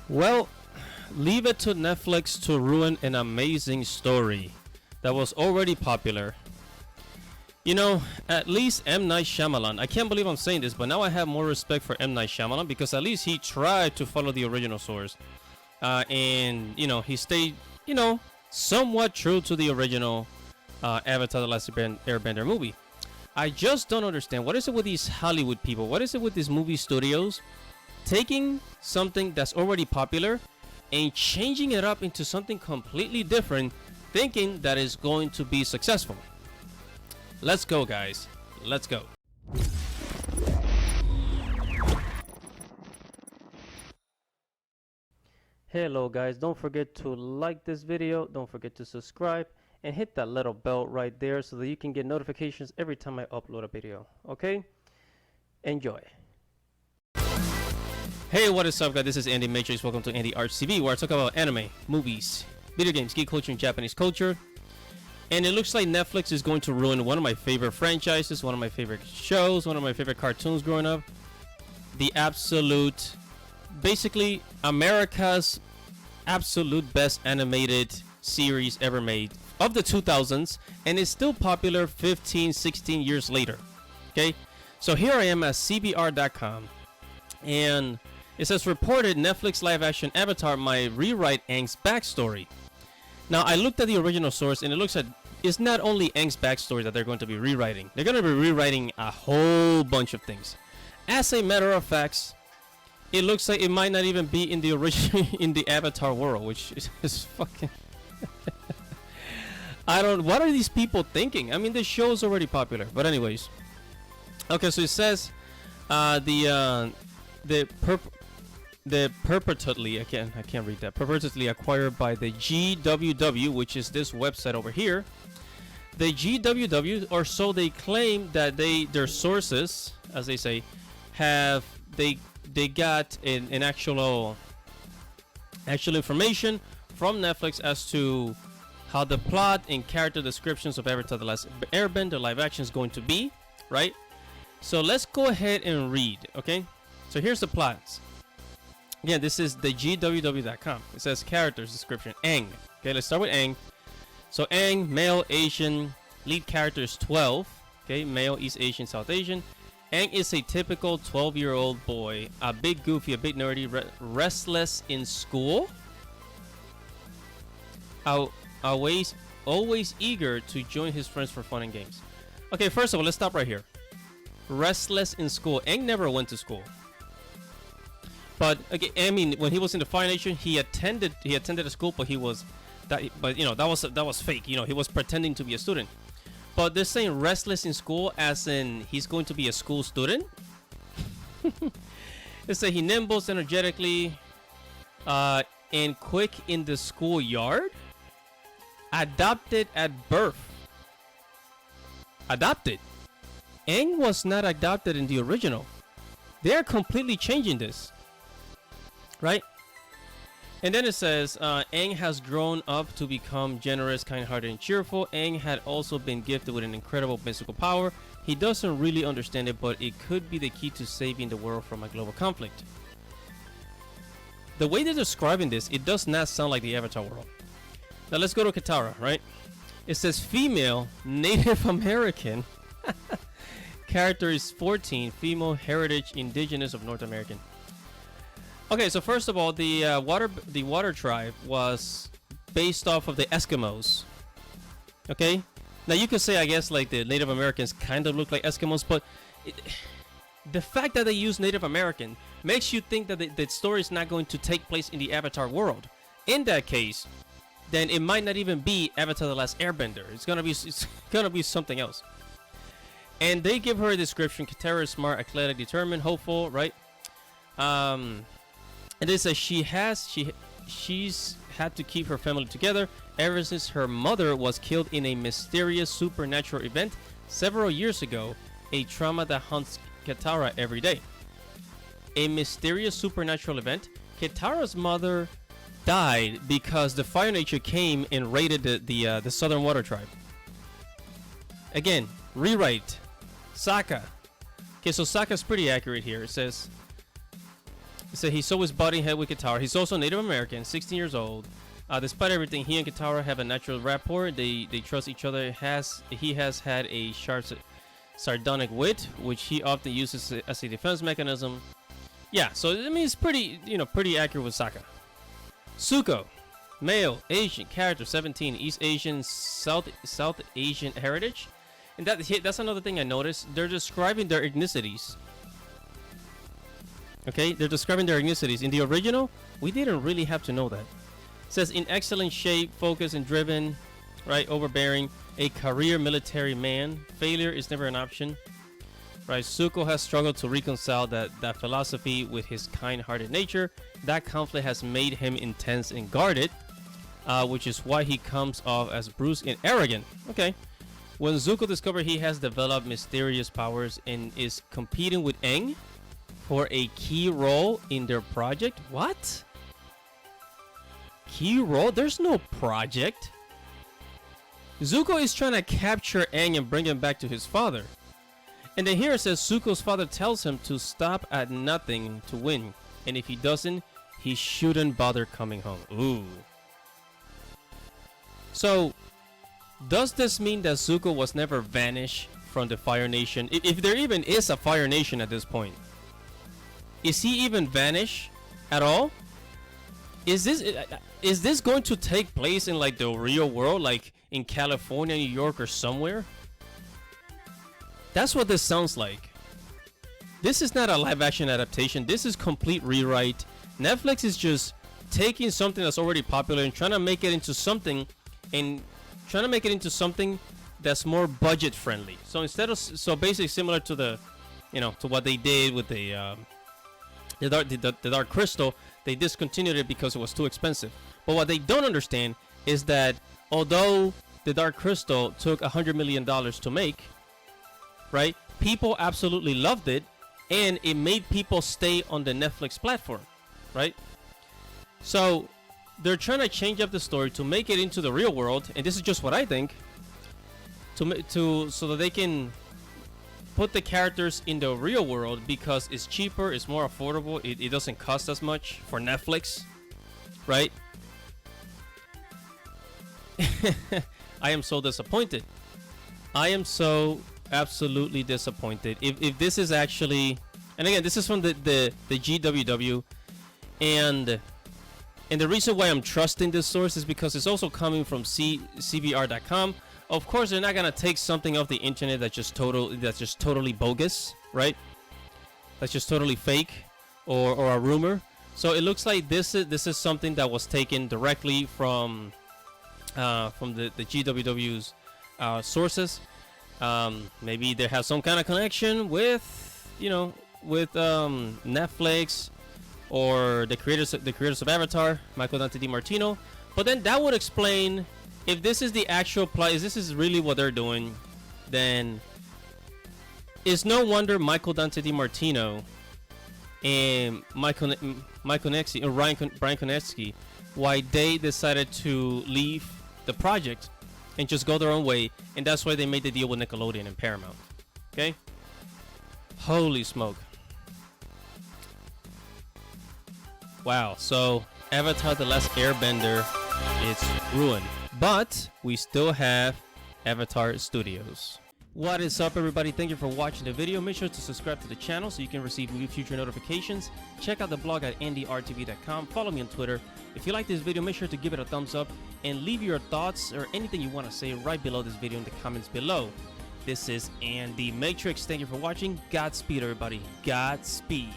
Well, leave it to Netflix to ruin an amazing story that was already popular. You know, at least M. Night Shyamalan, I can't believe I'm saying this, but now I have more respect for M. Night Shyamalan because at least he tried to follow the original source. And, you know, he stayed, you know, somewhat true to the original Avatar: The Last Airbender movie. I just don't understand. What is it with these Hollywood people? What is it with these movie studios taking something that's already popular and changing it up into something completely different, thinking that it's going to be successful? Let's go, guys. Let's go. Hello, guys. Don't forget to like this video. Don't forget to subscribe and hit that little bell right there so that you can get notifications every time I upload a video. Okay? Enjoy. Hey, what is up, guys? This is Andy Matrix. Welcome to Andy Arts TV, where I talk about anime, movies, video games, geek culture, and Japanese culture. And it looks like Netflix is going to ruin one of my favorite franchises, one of my favorite shows, one of my favorite cartoons growing up. The absolute, basically, America's absolute best animated series ever made of the 2000s, and it's still popular 15, 16 years later. Okay, so here I am at CBR.com, and it says reported Netflix live action Avatar might rewrite Aang's backstory. Now, I looked at the original source, and it looks like it's not only Aang's backstory that they're going to be rewriting. They're going to be rewriting a whole bunch of things. As a matter of fact, it looks like it might not even be in the original, in the Avatar world, which is fucking... what are these people thinking? I mean, the show is already popular. But anyways. Okay, so it says the purportedly, I can't read that. Purportedly acquired by the GWW, which is this website over here. The GWW, or so they claim that their sources, as they say, they got an actual information from Netflix as to how the plot and character descriptions of Avatar: The Last Airbender live action is going to be, right? So let's go ahead and read, okay? So here's the plots. Again, this is the GWW.com. It says characters description. Aang. Okay, let's start with Aang. So Aang, male, Asian, lead character is 12. Okay, male, East Asian, South Asian. Aang is a typical 12-year-old boy, a bit goofy, a bit nerdy, restless in school. Always eager to join his friends for fun and games. Okay, first of all, let's stop right here. Restless in school. Aang never went to school. But again, I mean, when he was in the Fire Nation, he attended a school, but you know, that was fake. You know, he was pretending to be a student. But they're saying restless in school, as in he's going to be a school student. They say he nimbles energetically, and quick in the schoolyard. Adopted at birth. Adopted. Aang was not adopted in the original. They're completely changing this. Right? And then it says, Aang has grown up to become generous, kind-hearted, and cheerful. Aang had also been gifted with an incredible mystical power. He doesn't really understand it, but it could be the key to saving the world from a global conflict. The way they're describing this, it does not sound like the Avatar world. Now let's go to Katara, right? It says female, Native American. Character is 14, female, heritage, indigenous of North American. Okay, so first of all, the water tribe was based off of the Eskimos. Okay, now you could say, I guess, like the Native Americans kind of look like Eskimos, but the fact that they use Native American makes you think that the story is not going to take place in the Avatar world. In that case, then it might not even be Avatar: The Last Airbender. It's gonna be something else. And they give her a description: Katara is smart, athletic, determined, hopeful, right? And they say she's had to keep her family together ever since her mother was killed in a mysterious supernatural event several years ago, a trauma that haunts Katara every day. A mysterious supernatural event. Katara's mother died because the Fire Nature came and raided the Southern Water Tribe. Again, rewrite. Sokka. Okay, so Sokka's pretty accurate here. It says So he's always butting head with Katara. He's also Native American, 16 years old. Despite everything, he and Katara have a natural rapport. They trust each other. He has had a sharp, sardonic wit, which he often uses as a defense mechanism. Yeah, so I mean it's pretty, pretty accurate with Sokka. Zuko, male, Asian, character, 17, East Asian, South Asian heritage, and that's another thing I noticed. They're describing their ethnicities. Okay, they're describing their ethnicities. In the original, we didn't really have to know that. It says in excellent shape, focused and driven, right, overbearing, a career military man. Failure is never an option. Right, Zuko has struggled to reconcile that philosophy with his kind-hearted nature. That conflict has made him intense and guarded, which is why he comes off as brusque and arrogant. Okay. When Zuko discovered he has developed mysterious powers and is competing with Aang for a key role in their project. What? Key role? There's no project. Zuko is trying to capture Aang and bring him back to his father. And then here it says Zuko's father tells him to stop at nothing to win. And if he doesn't, he shouldn't bother coming home. Ooh. So, does this mean that Zuko was never vanished from the Fire Nation? If there even is a Fire Nation at this point. Is he even vanished at all? Is this going to take place in like the real world, like in California, New York, or somewhere? That's what this sounds like. This is not a live action adaptation. This is complete rewrite. Netflix is just taking something that's already popular and trying to make it into something that's more budget friendly. So instead of basically similar to the, to what they did with the Dark Crystal, they discontinued it because it was too expensive. But what they don't understand is that although the Dark Crystal took $100 million to make, right? People absolutely loved it, and it made people stay on the Netflix platform, right? So they're trying to change up the story to make it into the real world, and this is just what I think, so that they can put the characters in the real world because it's cheaper, it's more affordable, it doesn't cost as much for Netflix, right? I am so disappointed. I am so absolutely disappointed. If this is actually, and again, this is from the GWW, and the reason why I'm trusting this source is because it's also coming from CBR.com. Of course, they're not gonna take something off the internet that's just totally bogus, right? That's just totally fake or a rumor. So it looks like this is something that was taken directly from the GWW's sources. Maybe they have some kind of connection with Netflix or the creators of Avatar, Michael Dante DiMartino. But then that would explain, if this is the actual plot, if this is really what they're doing, then it's no wonder Michael Dante DiMartino and Brian Konechny, why they decided to leave the project and just go their own way, and that's why they made the deal with Nickelodeon and Paramount. Okay? Holy smoke. Wow, so Avatar The Last Airbender, it's ruined. But we still have Avatar Studios. What is up, everybody? Thank you for watching the video. Make sure to subscribe to the channel so you can receive new future notifications. Check out the blog at ndrtv.com. Follow me on Twitter. If you like this video, make sure to give it a thumbs up and leave your thoughts or anything you want to say right below this video in the comments below. This is Andy Matrix. Thank you for watching. Godspeed, everybody. Godspeed.